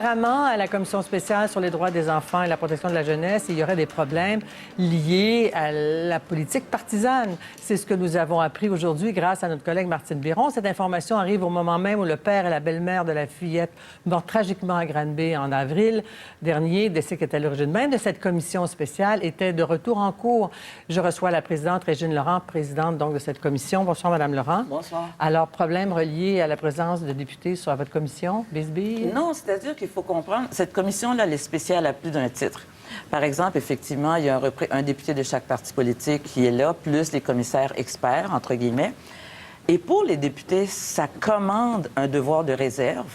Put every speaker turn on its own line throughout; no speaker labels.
Apparemment, à la Commission spéciale sur les droits des enfants et la protection de la jeunesse, il y aurait des problèmes liés à la politique partisane. C'est ce que nous avons appris aujourd'hui grâce à notre collègue Martine Biron. Cette information arrive au moment même où le père et la belle-mère de la fillette morte tragiquement à Granby en avril dernier, décès qui était à l'origine même de cette commission spéciale, était de retour en cours. Je reçois la présidente Régine Laurent, présidente donc de cette commission. Bonsoir, Madame Laurent.
Bonsoir.
Alors, problème relié à la présence de députés sur votre commission, Bisbee?
Non, c'est-à-dire qu'il faut comprendre, cette commission-là, elle est spéciale à plus d'un titre. Par exemple, effectivement, il y a un député de chaque parti politique qui est là, plus les commissaires experts, entre guillemets. Et pour les députés, ça commande un devoir de réserve.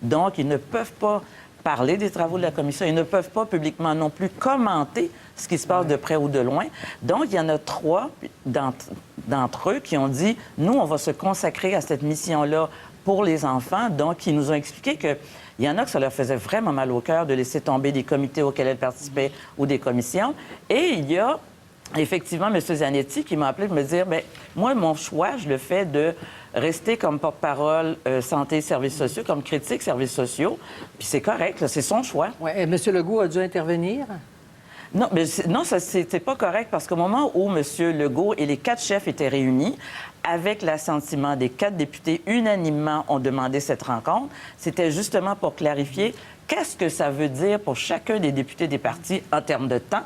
Donc, ils ne peuvent pas parler des travaux de la commission. Ils ne peuvent pas publiquement non plus commenter ce qui se passe de près ou de loin. Donc, il y en a 3 d'entre eux qui ont dit, nous, on va se consacrer à cette mission-là pour les enfants. Donc, ils nous ont expliqué que il y en a que ça leur faisait vraiment mal au cœur de laisser tomber des comités auxquels elles participaient ou des commissions. Et il y a effectivement M. Zanetti qui m'a appelé pour me dire, bien, moi, mon choix, je le fais de rester comme porte-parole santé et services sociaux, comme critique services sociaux. Puis c'est correct, c'est son choix.
Oui, M. Legault a dû intervenir?
Non, mais non, ça, c'était pas correct parce qu'au moment où M. Legault et les 4 chefs étaient réunis, avec l'assentiment des 4 députés, unanimement ont demandé cette rencontre, c'était justement pour clarifier qu'est-ce que ça veut dire pour chacun des députés des partis en termes de temps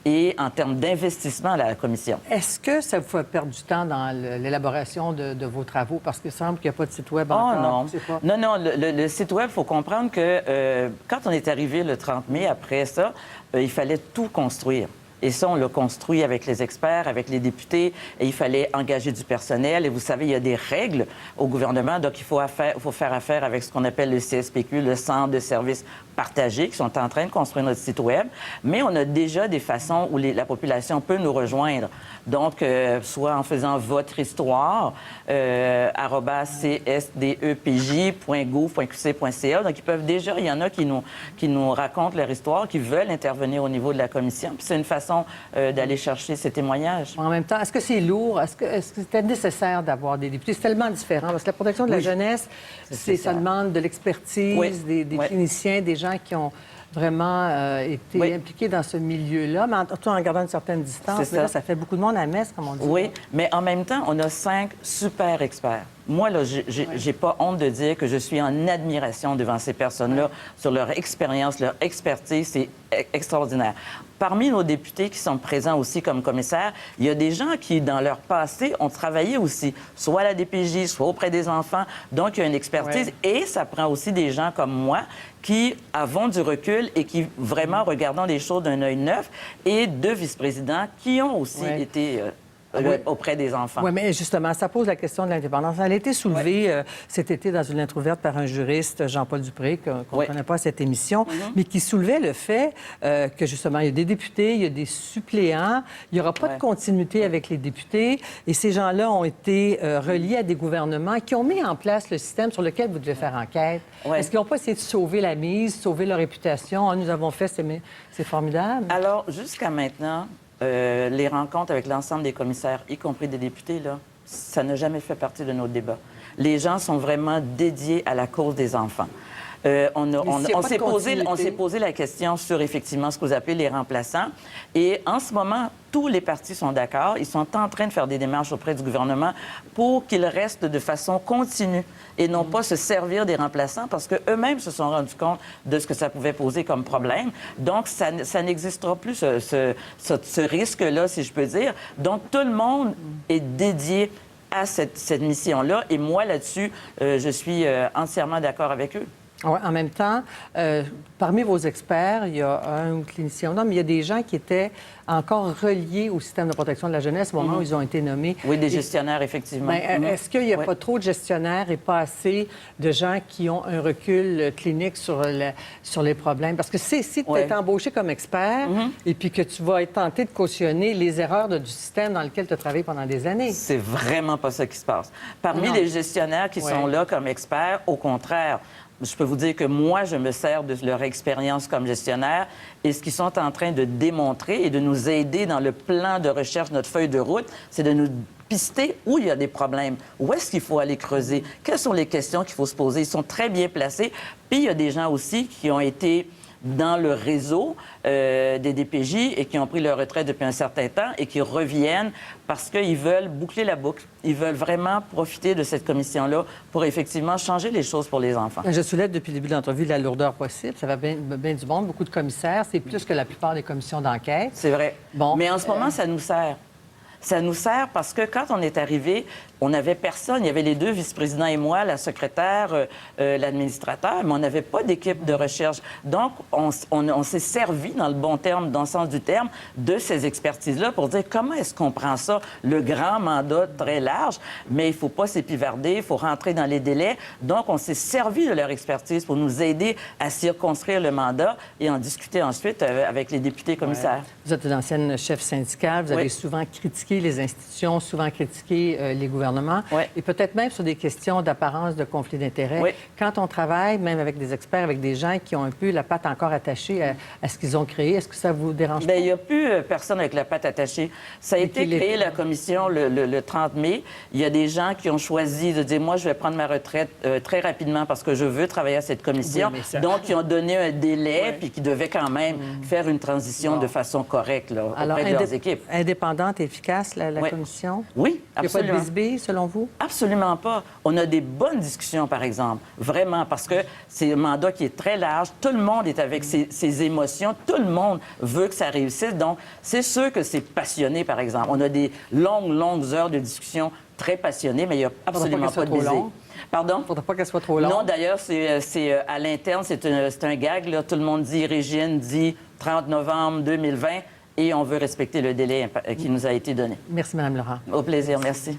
et en termes d'investissement à la commission.
Est-ce que ça vous fait perdre du temps dans l'élaboration de vos travaux? Parce qu'il semble qu'il n'y a pas de site web encore.
Non.
Pas...
Non, le site web, il faut comprendre que quand on est arrivé le 30 mai, après ça, il fallait tout construire. Et ça, on l'a construit avec les experts, avec les députés, et il fallait engager du personnel. Et vous savez, il y a des règles au gouvernement, donc il faut faire affaire avec ce qu'on appelle le CSPQ, le Centre de services partagés, qui sont en train de construire notre site web. Mais on a déjà des façons où la population peut nous rejoindre. Donc, soit en faisant votre histoire, @csdepj.gouv.qc.ca. Donc, ils peuvent déjà, il y en a qui nous racontent leur histoire, qui veulent intervenir au niveau de la commission. Puis c'est une façon d'aller chercher ces témoignages.
En même temps, est-ce que c'est lourd? Est-ce que c'était nécessaire d'avoir des députés? C'est tellement différent. Parce que la protection de la jeunesse, ça demande de l'expertise, des cliniciens, des gens qui ont vraiment été impliqués dans ce milieu-là, mais tout en gardant une certaine distance. Là, ça fait beaucoup de monde à messe, comme on dit.
Oui, mais en même temps, on a 5 super experts. Moi, là, j'ai pas honte de dire que je suis en admiration devant ces personnes-là sur leur expérience, leur expertise. C'est extraordinaire. Parmi nos députés qui sont présents aussi comme commissaires, il y a des gens qui, dans leur passé, ont travaillé aussi, soit à la DPJ, soit auprès des enfants. Donc, il y a une expertise. Et ça prend aussi des gens comme moi qui avons du recul et qui vraiment regardons les choses d'un œil neuf, et 2 vice-présidents qui ont aussi été auprès des enfants.
Oui, mais justement, ça pose la question de l'indépendance. Elle a été soulevée cet été dans une lettre ouverte par un juriste, Jean-Paul Dupré, qu'on ne connaît pas à cette émission, mais qui soulevait le fait que, justement, il y a des députés, il y a des suppléants, il n'y aura pas de continuité avec les députés, et ces gens-là ont été reliés à des gouvernements qui ont mis en place le système sur lequel vous devez faire enquête. Est-ce qu'ils n'ont pas essayé de sauver la mise, sauver leur réputation? Ah, nous avons fait, c'est formidable.
Alors, jusqu'à maintenant, les rencontres avec l'ensemble des commissaires, y compris des députés, là, ça n'a jamais fait partie de nos débats. Les gens sont vraiment dédiés à la cause des enfants. On s'est posé la question sur, effectivement, ce que vous appelez les remplaçants. Et en ce moment, tous les partis sont d'accord. Ils sont en train de faire des démarches auprès du gouvernement pour qu'ils restent de façon continue et non pas se servir des remplaçants parce qu'eux-mêmes se sont rendus compte de ce que ça pouvait poser comme problème. Donc, ça n'existera plus, ce risque-là, si je peux dire. Donc, tout le monde est dédié à cette mission-là. Et moi, là-dessus, je suis entièrement d'accord avec eux.
Ouais, en même temps, parmi vos experts, il y a un clinicien, non, mais il y a des gens qui étaient encore reliés au système de protection de la jeunesse au moment où ils ont été nommés.
Oui, des gestionnaires, effectivement.
Est-ce qu'il n'y a pas trop de gestionnaires et pas assez de gens qui ont un recul clinique sur les problèmes? Parce que si tu es embauché comme expert et puis que tu vas être tenté de cautionner les erreurs du système dans lequel tu as travaillé pendant des années.
C'est vraiment pas ça qui se passe. Parmi les gestionnaires qui sont là comme experts, au contraire, je peux vous dire que moi, je me sers de leur expérience comme gestionnaire et ce qu'ils sont en train de démontrer et de nous aider dans le plan de recherche, notre feuille de route, c'est de nous pister où il y a des problèmes, où est-ce qu'il faut aller creuser, quelles sont les questions qu'il faut se poser. Ils sont très bien placés. Puis il y a des gens aussi qui ont été dans le réseau des DPJ et qui ont pris leur retraite depuis un certain temps et qui reviennent parce qu'ils veulent boucler la boucle. Ils veulent vraiment profiter de cette commission-là pour effectivement changer les choses pour les enfants.
Je soulève depuis le début de l'entrevue la lourdeur possible. Ça va bien du monde, beaucoup de commissaires. C'est plus que la plupart des commissions d'enquête.
C'est vrai.
Bon,
mais en ce moment, ça nous sert. Ça nous sert parce que quand on est arrivé, on n'avait personne. Il y avait les 2 vice-présidents et moi, la secrétaire, l'administrateur, mais on n'avait pas d'équipe de recherche. Donc, on s'est servi, dans le bon terme, dans le sens du terme, de ces expertises-là pour dire comment est-ce qu'on prend ça, le grand mandat très large, mais il ne faut pas s'épivarder, il faut rentrer dans les délais. Donc, on s'est servi de leur expertise pour nous aider à circonscrire le mandat et en discuter ensuite avec les députés commissaires.
Ouais. Vous êtes une ancienne chef syndicale, vous avez souvent critiqué les institutions, souvent critiqué les gouvernements, et peut-être même sur des questions d'apparence de conflit d'intérêts. Quand on travaille, même avec des experts, avec des gens qui ont un peu la patte encore attachée à ce qu'ils ont créé, est-ce que ça vous dérange pas?
Bien, il n'y a plus personne avec la patte attachée. Ça a été créé, la commission, le 30 mai. Il y a des gens qui ont choisi de dire, moi, je vais prendre ma retraite très rapidement parce que je veux travailler à cette commission. Oui, donc, ils ont donné un délai, puis qui devaient quand même faire une transition de façon correcte là, auprès de leurs équipes.
Indépendante et efficace, la commission?
Oui, absolument.
Il n'y a pas de bisbille, selon vous?
Absolument pas. On a des bonnes discussions, par exemple. Vraiment, parce que c'est un mandat qui est très large. Tout le monde est avec ses émotions. Tout le monde veut que ça réussisse. Donc, c'est sûr que c'est passionné, par exemple. On a des longues heures de discussion très passionnées, mais il n'y a absolument pas de bisbille. Pardon? Il
ne faudrait pas qu'elle soit trop longue.
Non, d'ailleurs, c'est à l'interne, c'est un gag. Là. Tout le monde dit, Régine dit 30 novembre 2020, et on veut respecter le délai qui nous a été donné.
Merci, Mme Laurent.
Au plaisir, merci.